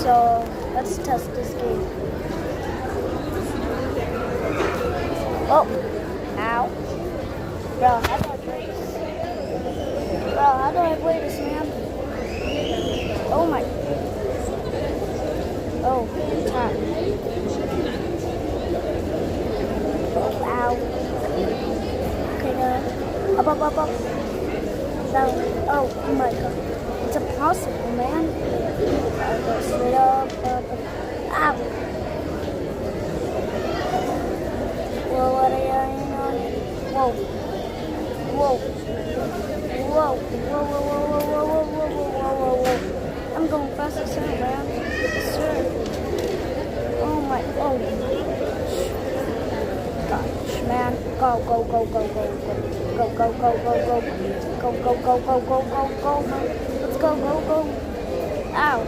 So let's test this game. Oh, ow. Bro, how do I play this? Bro, how do I play this, man? Oh my. Oh, tap. Oh, ow. Okay, now. Up. Down. Oh my god. It's impossible, man. I go straight up. Ow. Well, what are you on? Whoa. I'm going fast as hell, man. Sir. Oh my. Oh. Gosh, man. Go. Go. Let's go. Ow.